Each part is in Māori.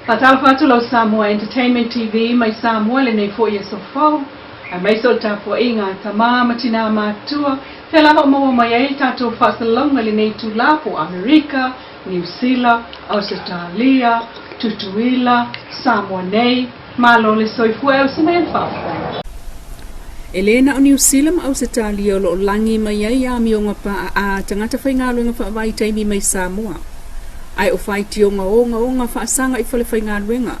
Patal fatu lau Samoa Entertainment TV mai Samoa le nei fo yeso fo. A mai so tapo inga tama matina matua. Fela ho mo mai ai tato fasalonga le nei tulapo Amerika, New Zealand, Australia, Tutuila, Samoa nei, malo le soifua se mai fa. Elena o New Zealand Australia lo langi mai ai a mionga pa a tangata whaingalo nga wha vai taimi mai Samoa. Ai o whai tionga onga whaasanga I whale whainga ruenga.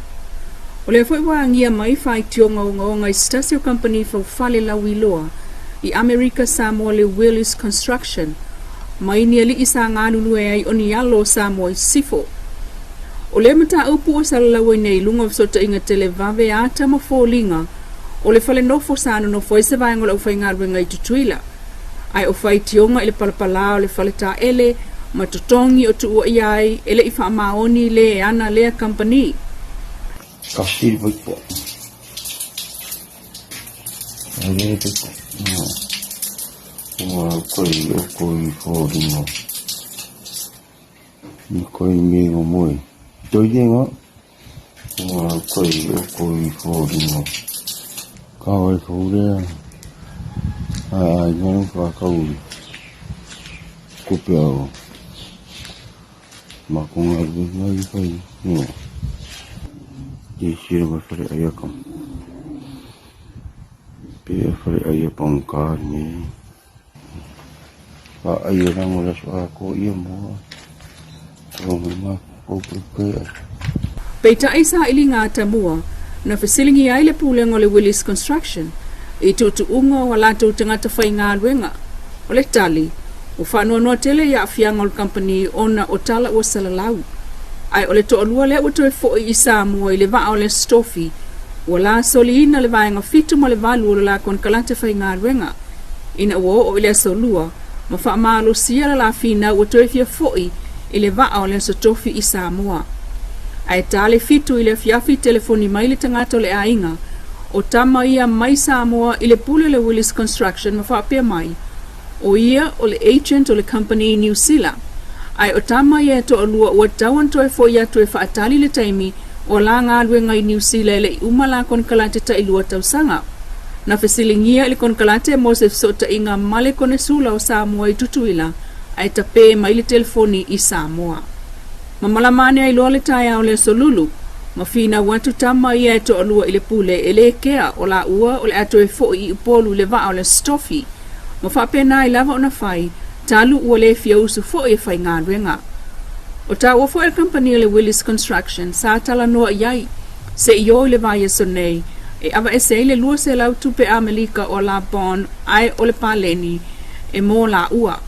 O lea whai wangia mai whai tionga onga I Stasio Company for whale Leilua I America Samoa le Willis Construction. Mai ni ali isa ngā lulu ai o ni alo Samoa I sifo. O lea mata upu o salalawa nei lunga sota inga tele vave ata ma fōlinga. O le whale nofo sāno no fwai se vaenga lau whainga ruenga I tutuila. Ai o whai tionga I le palapala o le whale tā ele matotongi o tuua iai ele I whaamaoni le ana lea company. Kafiri waipo. Ele waipo. Ua koi o koi whōringo. Ni koi mego moe. Toienga. Ua koi o koi whōringo. Kawai whōrea. Ai nganu whakauri. Kupe au. Makunga mai fai no ye shira ba fare ayakam pe fare ayapang kar ni ba ayana mo la so ko ia mo so ma ko prepare Peita isa ilinga tamua na fasilingi ai le pulengo le Willis Construction I tutu ungo wala tu tangata whainga ruenga o le tali o whanua noa tele ia fiangol company ona o tala o salalau. Ai o le to'alua le o toe fo'i I Samoa I le vaa o le stofi. O la soliina le vaenga fitu ma le valu o le la kon kalate whai ngā ruenga. Ina uo o le solua, ma wha maalo sia la fina o toe fia fo'i I le vaa o le stofi I Samoa. Ai tale fitu I le fiafi telefoni mai le tangata o le ainga. O tama ia mai Samoa I le pule le Willis Construction ma wha apea mai. O ia o le agent o le company New Zealand. Ai o tama ia to alua ua tawan toe fo ia toe whaatali le taimi o la ngā ruenga I New Zealand le I umala kon kalate ta ilua tausanga. Na fesilingia le kon kalate Mosef sota inga male kone sula o Samoa I tutuila ai tape mai le telefoni I Samoa. Mamalamane ai loa le taia o le solulu. Mafina watu tama ia to alua I le pule ele kea o la ua o le atoe fo I upolu le vaa o le stofi. Ma whapena I lava o na whai, talu ua le fia usu fo e whai ngā ruenga. O tā ua fo e company le Willis Construction, sa tala noa iai, se I o le vaya sonei, e awa e se le lua se lau tupe Amelika o la bon, ai o le paleni, e mō la ua.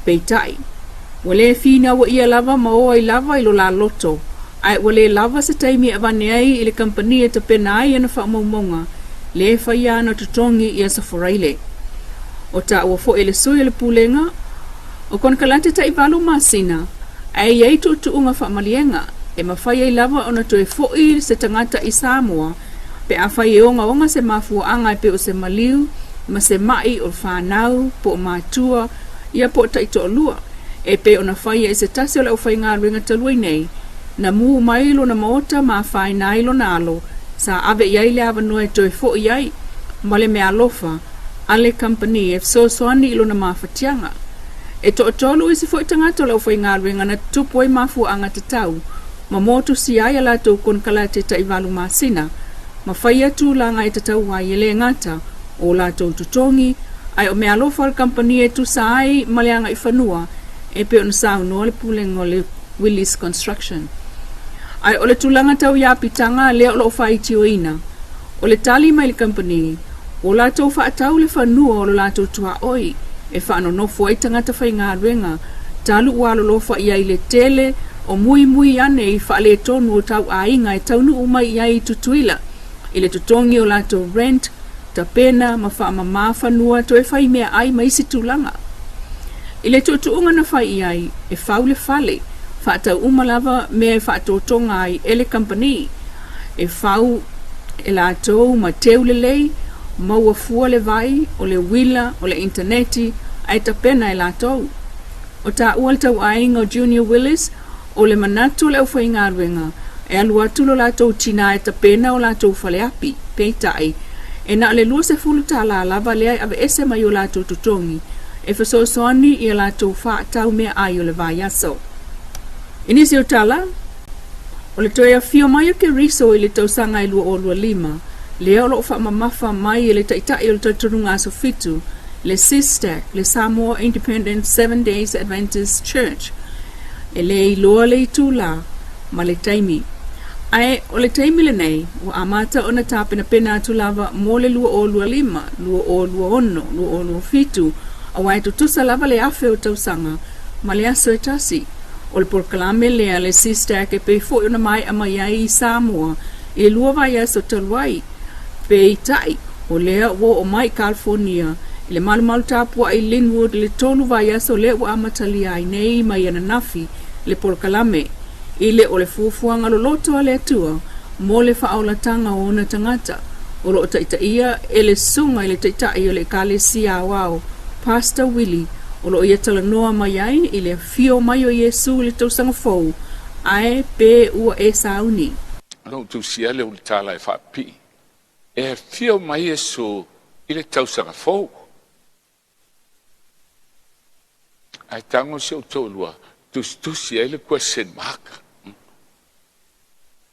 Peitai, ua le fina ua ia lava ma o ai lava I lo la loto, ai ua le lava se taimi awa neai I le company e ta pena ai ana whaamaumonga, le whai ana tutongi I asa foraile. O ta ua fo ele sui le pulenga, o kon kalante ta iwalu masina, ai ei tu unga whamalienga, e mawhai ei lava ona toe fo I se tangata I Samoa, pe a whai e onga se mafua angai pe o se maliu, ma se mai o whanau, po o mātua, ia po ta ito lua, e pe ona whai e se tasi o le o whai ngā ringa talui nei, na mu mailo na maota ma whai nailo na alo, sa ave iai le awa noe toe fo iai, male me alofa, ale company e so soani ilo na mawhatianga. E to tolu isi fo itangata lau whai ngā ringa na tupu ai mafu anga te tau, ma motu si ai ala tau kon kalate ta iwalu masina, ma whai atu langa e te tau wai ele ngata, o la tau tutongi, ai o me alofa al company e tu sa ai maleanga I whanua, e pe on sao no le pulengo le Willis Construction. Ai o le tulanga tau ia pitanga leo lo whai tio ina, o le tali mai le company, o la tau whaatau le whanua o la tau tua oi, e whaano nofo ai tangata whai ngā ruenga, talu ualo lofa ia I le tele, o mui ane I whaale tonu o tau ainga e taunu umai ia I tutuila, I le tutongi o la tau rent, ta pena, ma wha whanua to e whai mea ai maisi tūlanga. I le tuunga na whai iai, e whau le whale, whaatau umalava mea e whaatotonga ai ele company, e whau e la tau ma teu le lei, maua fua le vai, o le wila, o le interneti, ai ta pena e la tau. O ta ua tau ainga o Junior Willis, o le manatu le au whainga ruenga, e alu atu lo lātou tina e tapena o lātou whale api, peitai, e na le lua se fulu tā la lava lea ave ese mai o lātou tutongi, e whasosoani i a lātou whaatau mea ai o le vai aso. Inisi o tala, o le toia fio mai o ke riso i le tausanga i lua o lua lima, lea o lo wha mamafa mai i le taitai o le tauturunga aso fitu, le SISTAC, le Samoa Independent 7 Days Adventist Church, e le i loa le i tūla, ma le taimi. Ai, o le taimi le nei, o amata o na tāpena pena atu lava mo le lua o lua lima, lua o lua ono, lua o lua fitu, a wai tutusa lava le afe o tausanga, ma le aso e tasi. O le porkalame lea le SISTAC e pei fo i ona mai a mai ai i Samoa, e lua vai aso taluai, pei tai, o lea o mai California, le malu tapua i Linwood le tolu vai aso le ua amatali ai nei mai ana nafi le porkalame i le o le fuafuanga lo loto a le atua mo le whaaulatanga o na tangata o lo taitaia e le sunga i le taitaia o le kalesia wao Pastor Willie o lo ia talanoa mai ai i le fio mai o Yesu le tausanga fou ai pe ua e sauni. Lo tu sia le ultala e whapi e fio mai Yesu i le tausanga fou. Ai tango se o tolua, tusi ai le question mark.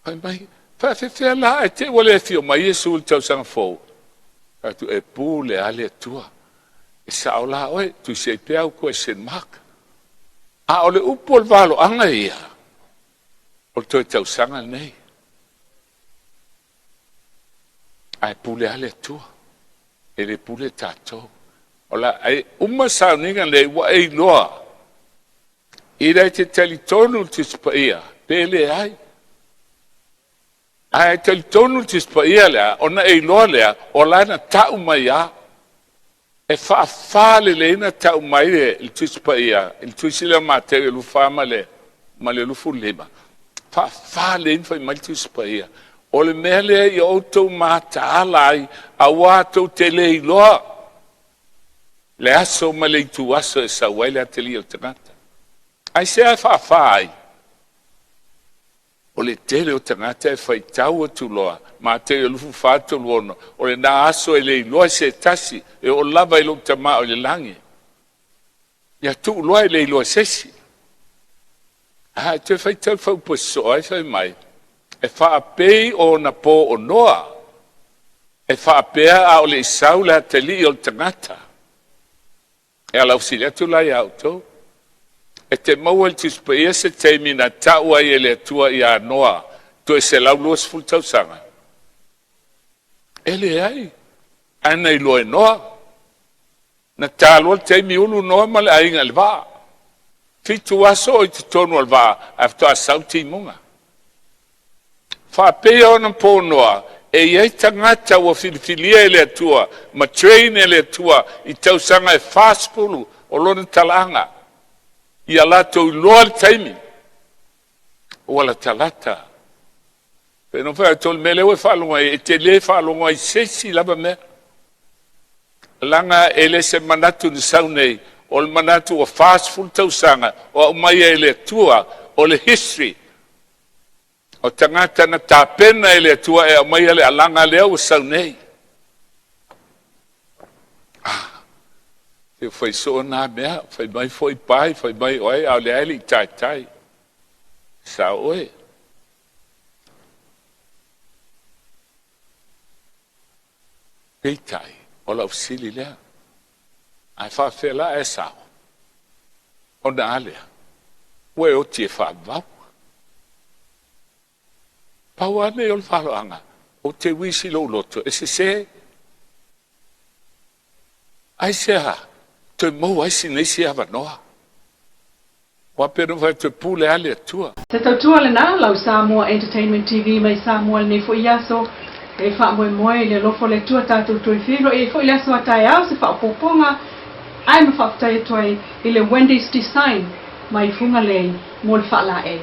Ai mai, fa la e te wale fio mai Yesu il tau sang fo. Tu e pu le ale tua. E sa ola oe, tu se pe au question mark. A ole upol valo anga ia. O to tau sanga nei. Ai pu le ale tua. E le pu le tato. Ola ai uma sa ninga le wa e loa. Ira te telitonu te spaia, pele ai. Ai telitonu te spaia lea, ona e loa lea, o lana tau mai a. E fale le na tau mai le il te spaia, il te sila matere lu fama le, ma le lu fulema. Fale in fai mai te spaia. O le mele i auto mata alai, a wato te le loa. Le aso ma le tu aso e sa wele a te li o tangata. Ai se a fai. O le tele o tangata e fai tau o tu loa, ma te e lufu fato luono, o le na aso e le loa se tasi, e o lava e lo tama o le langi. Ia tu loa e le loa sesi. Ah, te fai tau fau poso, ai fai mai. E fa pei o na po o noa. E fa pea a o le isau le a te li o tangata. E ala usilia tu lai auto. E te maua le tispaia se teimina tau ai e le atua i a noa. Tu e se lau luas ful tau sanga. E le ai. Ana i loe noa. Na tālua teimi ulu noa ma le ainga le vaa. Fitu aso i te tonu al vaa. Afto a sauti munga. Whapea ona po noa. E iei tangata ua filifilia e le atua. Ma train e le atua. I tau sanga e fastpulu. O lona talanga. Ia lato i loa le taimi. O ala talata. Pe no whai tol mele ue whalonga e te le whalonga i sesi laba mea. Langa e le se manatu ni saunei. O le manatu o fast full tausanga. O mai e le tua. O le history. O tangata na tāpena e le tua e mai e le alanga lea o saunei. Te fai so na mea, fai mai foi pai, fai mai oe, au le aile tai tai. Sa oe. Pei tai, o la usili lea. Ai fa fela e sao. O na alea. Ue o tie fa vau. Pau ane o le falo anga. O te wisi lo loto. E se ai se ha. Te mau ai si nesi ava noa. Wa pero vai te pule ale tua. Te tautua le nā lau Samoa Entertainment TV mai Samoa le nei fo iaso. E wha moe moe le lofo le tua tātou tui whiro. E fo ilaso a tai au se wha poponga. Ai ma wha tai tuai i le Wendy's Design mai funga lei mo le wha la e.